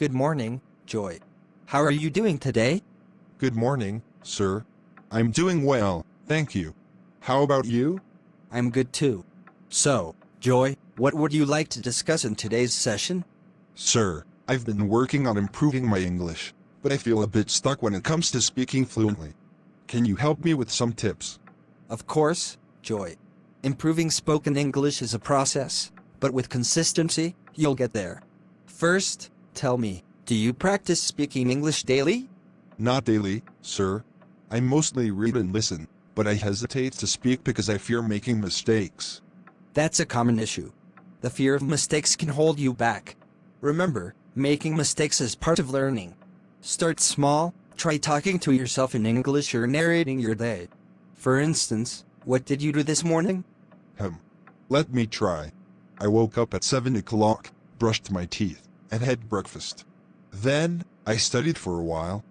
Good morning, Joy. How are you doing today? Good morning, sir. I'm doing well, thank you. How about you? I'm good too. So, Joy, what would you like to discuss in today's session? Sir, I've been working on improving my English, but I feel a bit stuck when it comes to speaking fluently. Can you help me with some tips? Of course, Joy. Improving spoken English is a process, but with consistency, you'll get there. First, tell me, do you practice speaking English daily? Not daily, sir. I mostly read and listen, but I hesitate to speak because I fear making mistakes. That's a common issue. The fear of mistakes can hold you back. Remember, making mistakes is part of learning. Start small, try talking to yourself in English or narrating your day. For instance, what did you do this morning? Let me try. I woke up at 7 o'clock, brushed my teeth, and had breakfast. Then, I studied for a while.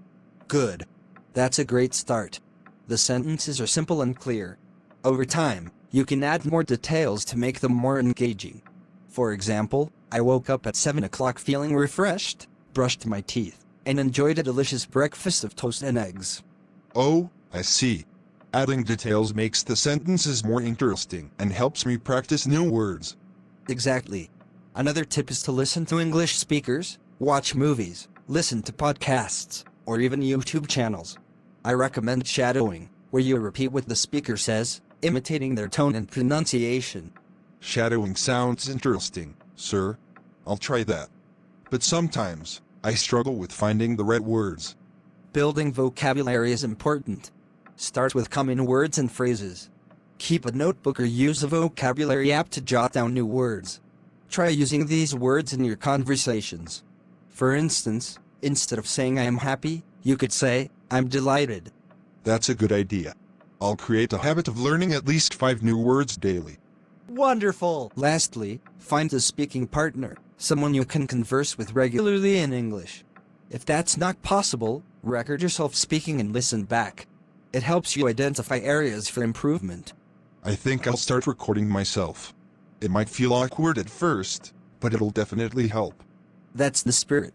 Good. That's a great start. The sentences are simple and clear. Over time, you can add more details to make them more engaging. For example, I woke up at 7 o'clock feeling refreshed, brushed my teeth, and enjoyed a delicious breakfast of toast and eggs. Oh, I see. Adding details makes the sentences more interesting and helps me practice new words. Exactly. Another tip is to listen to English speakers, watch movies, listen to podcasts, or even YouTube channels. I recommend shadowing, where you repeat what the speaker says, imitating their tone and pronunciation. Shadowing sounds interesting, sir. I'll try that. But sometimes, I struggle with finding the right words. Building vocabulary is important. Start with common words and phrases. Keep a notebook or use a vocabulary app to jot down new words. Try using these words in your conversations. For instance, instead of saying I am happy, you could say, I'm delighted. That's a good idea. I'll create a habit of learning at least 5 new words daily. Wonderful! Lastly, find a speaking partner, someone you can converse with regularly in English. If that's not possible, record yourself speaking and listen back. It helps you identify areas for improvement. I think I'll start recording myself. It might feel awkward at first, but it'll definitely help. That's the spirit.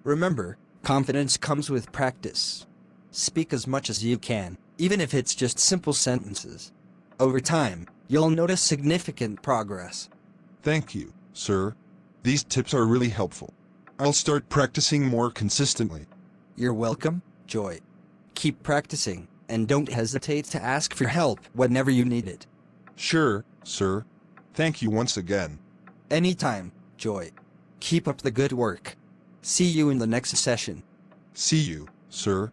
Remember, confidence comes with practice. Speak as much as you can, even if it's just simple sentences. Over time, you'll notice significant progress. Thank you, sir. These tips are really helpful. I'll start practicing more consistently. You're welcome, Joy. Keep practicing, and don't hesitate to ask for help whenever you need it. Sure, sir. Thank you once again. Anytime, Joy. Keep up the good work. See you in the next session. See you, sir.